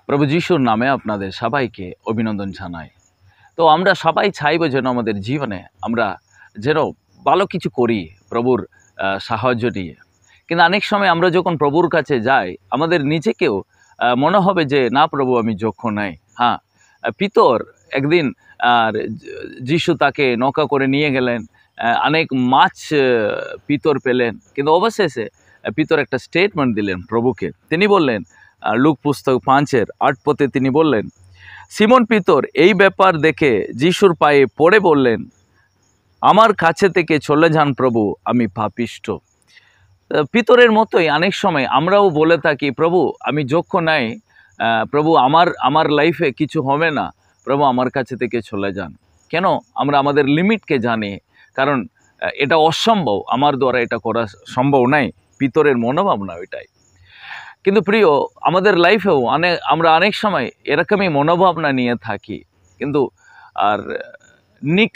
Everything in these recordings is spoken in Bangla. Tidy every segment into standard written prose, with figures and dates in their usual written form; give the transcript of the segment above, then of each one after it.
প্রভু যিশুর নামে আপনাদের সবাইকে অভিনন্দন জানাই। তো আমরা সবাই চাইব যেন আমাদের জীবনে আমরা যেন ভালো কিছু করি প্রভুর সাহায্য নিয়ে। কিন্তু অনেক সময় আমরা যখন প্রভুর কাছে যাই আমাদের নিজেকেও মনে হবে যে না প্রভু আমি যোগ্য নাই। হ্যাঁ, পিতর একদিন আর যিশু তাকে নৌকা করে নিয়ে গেলেন, অনেক মাছ পিতর পেলেন, কিন্তু অবশেষে পিতর একটা স্টেটমেন্ট দিলেন প্রভুকে। তিনি বললেন লুক পুস্তক 5:8 তিনি বললেন, সিমন পিতর এই ব্যাপার দেখে যিশুর পায়ে পড়ে বললেন, আমার কাছে থেকে চলে যান প্রভু, আমি পাপিষ্ঠ। পিতরের মতোই অনেক সময় আমরাও বলে থাকি প্রভু আমি যোগ্য নাই, প্রভু আমার লাইফে কিছু হবে না, প্রভু আমার কাছে থেকে চলে যান। কেন? আমরা আমাদের লিমিটকে জানি, কারণ এটা অসম্ভব, আমার দ্বারা এটা করা সম্ভব নাই। পিতরের মনোভাবনা ওইটাই। কিন্তু প্রিয়, আমাদের লাইফেও আমরা অনেক সময় এরকমই মনোভাবনা নিয়ে থাকি। কিন্তু আর নিক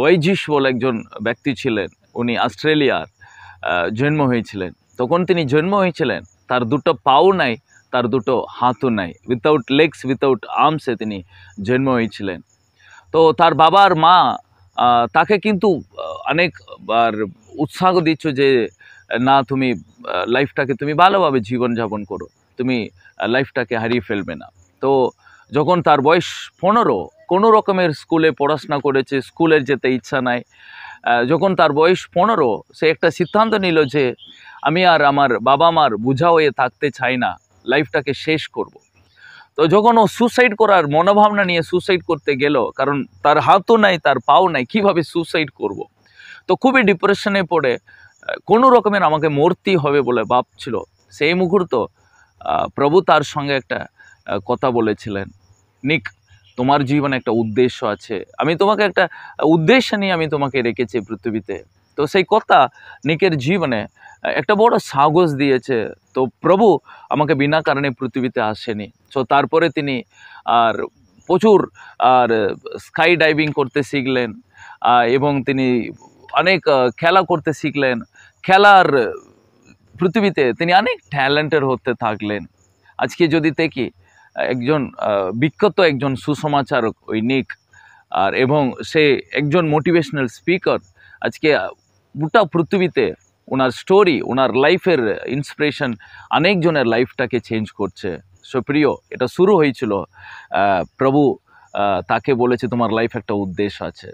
ওয়াইজিস বলে একজন ব্যক্তি ছিলেন, উনি অস্ট্রেলিয়ার জন্ম হয়েছিলেন। তখন তিনি জন্ম হয়েছিলেন, তার দুটো পাও নাই, তার দুটো হাতও নাই, উইথাউট লেগস উইথাউট আর্মসে তিনি জন্ম হয়েছিলেন। তো তার বাবার মা তাকে কিন্তু অনেকবার উৎসাহ দিচ্ছ যে না, তুমি লাইফটাকে তুমি ভালোভাবে জীবনযাপন করো, তুমি লাইফটাকে হারিয়ে ফেলবে না। তো যখন তার বয়স 15, কোনো রকমের স্কুলে পড়াশোনা করেছে, স্কুলের যেতে ইচ্ছা নাই। যখন তার বয়স 15 সে একটা সিদ্ধান্ত নিল যে আমি আর আমার বাবা মার বোঝা হয়ে থাকতে চাই না, লাইফটাকে শেষ করব। তো যখন ও সুসাইড করার মনোভাবনা নিয়ে সুসাইড করতে গেল, কারণ তার হাতও নাই, তার পাও নাই, কিভাবে সুসাইড করব। তো খুবই ডিপ্রেশনে পড়ে কোনো রকমের আমাকে মরতে হবে বলে ভাবছিল। সেই মুহূর্ত প্রভু তার সঙ্গে একটা কথা বলেছিলেন, নিক তোমার জীবনে একটা উদ্দেশ্য আছে, আমি তোমাকে একটা উদ্দেশ্য নিয়ে আমি তোমাকে রেখেছি পৃথিবীতে। তো সেই কথা নিকের জীবনে একটা বড় সাহস দিয়েছে। তো প্রভু আমাকে বিনা কারণে পৃথিবীতে আসেনি। তো তারপরে তিনি আর প্রচুর স্কাই ডাইভিং করতে শিখলেন, এবং তিনি অনেক খেলা করতে শিখলেন। খেলার পৃথিবীতে তিনি অনেক ট্যালেন্টের হতে থাকলেন। আজকে যদি দেখি একজন বিখ্যাত একজন সুসমাচারক ওই নিক, এবং সে একজন মোটিভেশনাল স্পিকার। আজকে গোটা পৃথিবীতে ওনার স্টোরি, ওনার লাইফের ইন্সপিরেশন অনেকজনের লাইফটাকে চেঞ্জ করছে। সো প্রিয়, এটা শুরু হয়েছিল প্রভু তাকে বলেছে তোমার লাইফ একটা উদ্দেশ্য আছে।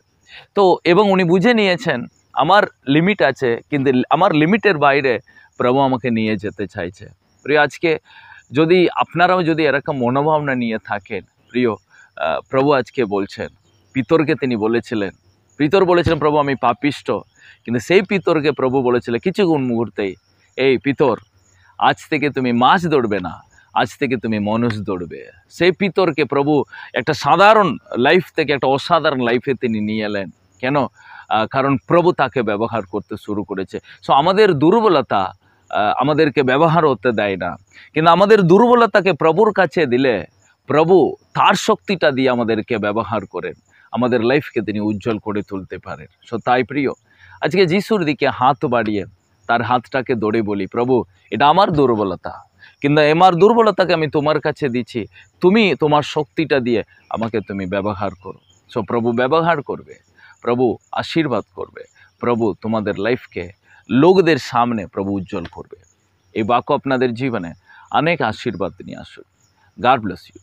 তো এবং উনি বুঝে নিয়েছেন আমার লিমিট আছে, কিন্তু আমার লিমিটের বাইরে প্রভু আমাকে নিয়ে যেতে চাইছে। প্রিয়, আজকে যদি আপনারাও যদি এরকম মনোভাবনা নিয়ে থাকেন, প্রিয়, প্রভু আজকে বলছেন, পিতরকে তিনি বলেছিলেন, পিতর বলেছিলেন প্রভু আমি পাপিষ্ঠ, কিন্তু সেই পিতরকে প্রভু বলেছিলেন কিছুক্ষণ মুহূর্তেই, এই পিতর আজ থেকে তুমি মাছ ধরবে না, আজ থেকে তুমি মানুষ ধরবে। সেই পিতরকে প্রভু একটা সাধারণ লাইফ থেকে একটা অসাধারণ লাইফে তিনি নিয়ে এলেন। কেন? কারণ প্রভু তাকে ব্যবহার করতে শুরু করেছে। সো আমাদের দুর্বলতা আমাদেরকে ব্যবহার হতে দেয় না, কিন্তু আমাদের দুর্বলতাকে প্রভুর কাছে দিলে প্রভু তার শক্তিটা দিয়ে আমাদেরকে ব্যবহার করেন, আমাদের লাইফকে তিনি উজ্জ্বল করে তুলতে পারেন। সো তাই প্রিয়, আজকে যিশুর দিকে হাত বাড়িয়ে তার হাতটাকে ধরে বলি, প্রভু এটা আমার দুর্বলতা, কিন্তু আমার দুর্বলতাকে আমি তোমার কাছে দিচ্ছি, তুমি তোমার শক্তিটা দিয়ে আমাকে তুমি ব্যবহার করো। সো প্রভু ব্যবহার করবে, প্রভু আশীর্বাদ করবে, প্রভু তোমাদের লাইফকে লোকদের সামনে প্রভু উজ্জ্বল করবে। এই বাক্য আপনাদের জীবনে অনেক আশীর্বাদ নিয়ে আসুক। God bless you.